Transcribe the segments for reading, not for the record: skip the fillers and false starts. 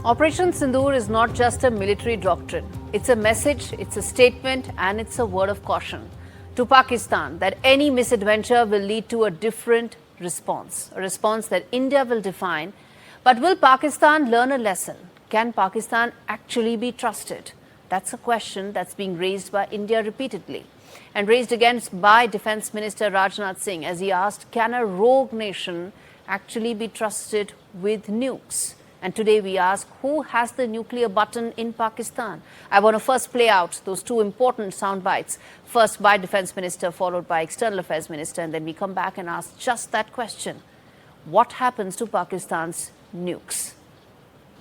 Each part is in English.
Operation Sindoor is not just a military doctrine. It's a message, it's a statement, and it's a word of caution to Pakistan that any misadventure will lead to a different response, a response that India will define. But will Pakistan learn a lesson? Can Pakistan actually be trusted? That's a question that's being raised by India repeatedly and raised again by Defence Minister Rajnath Singh as he asked, can a rogue nation actually be trusted with nukes? And today we ask, who has the nuclear button in Pakistan? I want to first play out those two important sound bites. First by Defence Minister, followed by External Affairs Minister, and then we come back and ask just that question. What happens to Pakistan's nukes?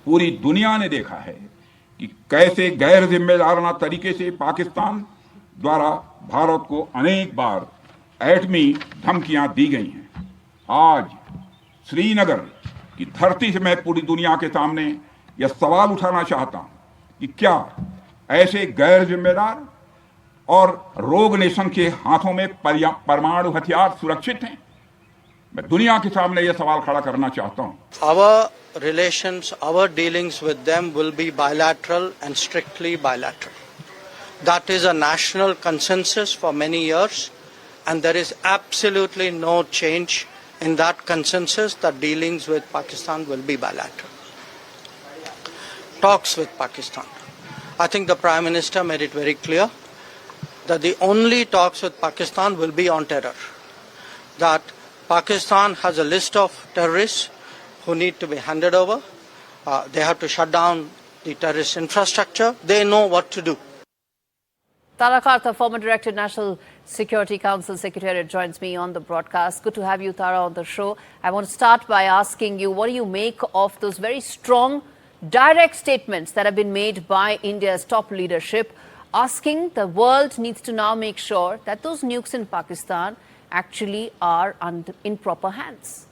पूरी दुनिया ने देखा है कि कैसे गैर जिम्मेदाराना तरीके से पाकिस्तान द्वारा भारत को अनेक बार एटमी धमकियां दी गई हैं। आज श्रीनगर की धरती से मैं पूरी दुनिया के सामने यह सवाल उठाना चाहता हूं कि क्या ऐसे गैर जिम्मेदार और रोग नेशन के हाथों में परमाणु हथियार सुरक्षित हैं? मैं दुनिया के सामने यह सवाल खड़ा करना चाहता हूं। Our relations, our dealings with them will be bilateral and strictly bilateral. That is a national consensus for many years, and there is absolutely no change in that consensus that dealings with Pakistan will be bilateral. Talks with Pakistan. I think the Prime Minister made it very clear that the only talks with Pakistan will be on terror. That Pakistan has a list of terrorists who need to be handed over. They have to shut down the terrorist infrastructure. They know what to do. Tara Karta, former Director, National Security Council Secretariat, joins me on the broadcast. Good to have you, Tara, on the show. I want to start by asking you, what do you make of those very strong, direct statements that have been made by India's top leadership, asking the world needs to now make sure that those nukes in Pakistan actually are in proper hands?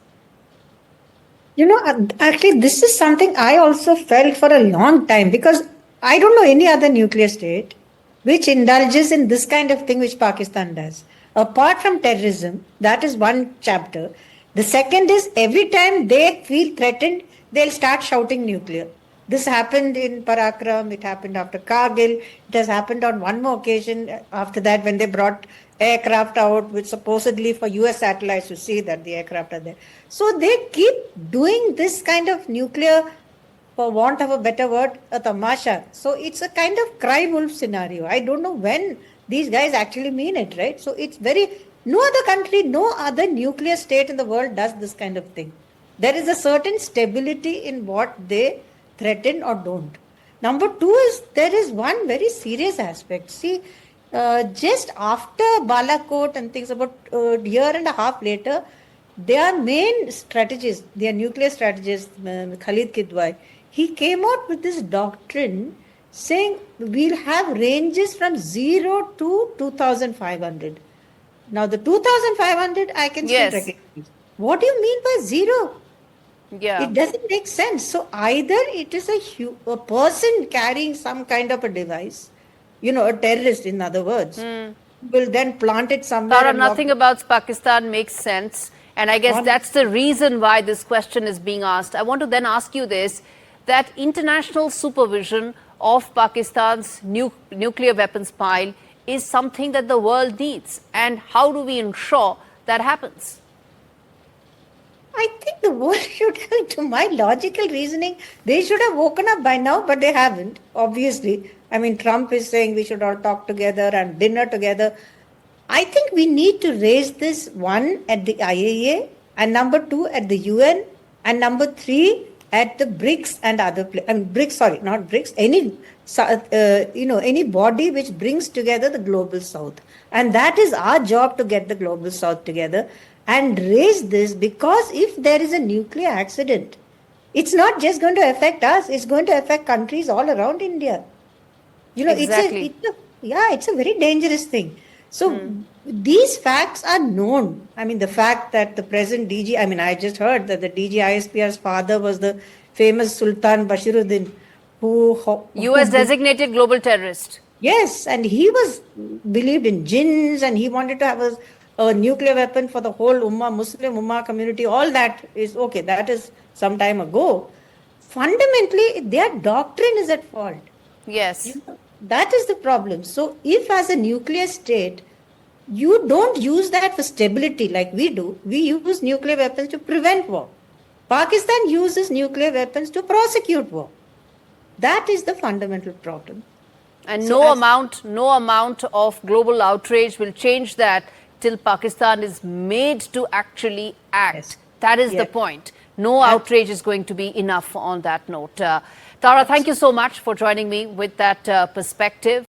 You know, actually, this is something I also felt for a long time, because I don't know any other nuclear state which indulges in this kind of thing which Pakistan does. Apart from terrorism, that is one chapter. The second is every time they feel threatened, they'll start shouting nuclear. This happened in Parakram, it happened after Kargil, it has happened on one more occasion after that when they brought aircraft out, which supposedly for US satellites to see that the aircraft are there. So they keep doing this kind of nuclear, for want of a better word, a tamasha. So it's a kind of cry wolf scenario. I don't know when these guys actually mean it, right? So it's no other country, no other nuclear state in the world does this kind of thing. There is a certain stability in what they threaten or don't. Number two is, there is one very serious aspect. See, just after Balakot and things, about a year and a half later, their main strategist, their nuclear strategist, Khalid Kidwai, he came out with this doctrine saying we'll have ranges from 0 to 2,500. Now, the 2,500 I can still recognize. What do you mean by 0? Yeah. It doesn't make sense. So either it is a person carrying some kind of a device, you know, a terrorist, in other words, will then plant it somewhere. Tara, nothing about Pakistan makes sense. And I guess that's the reason why this question is being asked. I want to then ask you this, that international supervision of Pakistan's nuclear weapons pile is something that the world needs. And how do we ensure that happens? I think the world should have, to my logical reasoning, they should have woken up by now, but they haven't, obviously. I mean, Trump is saying we should all talk together and dinner together. I think we need to raise this, one, at the IAEA, and number two, at the UN, and number three, at the BRICS and other places. I mean, BRICS, sorry, not BRICS, any body which brings together the global south. And that is our job, to get the global south together and raise this, because if there is a nuclear accident, it's not just going to affect us, it's going to affect countries all around India. You know, exactly. It's a very dangerous thing. So these facts are known. I mean, the fact that the present DG, I mean, I just heard that the DG ISPR's father was the famous Sultan Bashiruddin, who US designated global terrorist. Yes, and he believed in jinns, and he wanted to have a nuclear weapon for the whole Muslim Ummah community. All that is okay. That is some time ago. fundamentally their doctrine is at fault. Yes. That is the problem. So, if as a nuclear state, you don't use that for stability like we do, we use nuclear weapons to prevent war. Pakistan uses nuclear weapons to prosecute war. That is the fundamental problem. And So no amount of global outrage will change that till Pakistan is made to actually act. Yes. That is the Yes. point. No outrage is going to be enough on that note. Tara, thank you so much for joining me with that perspective.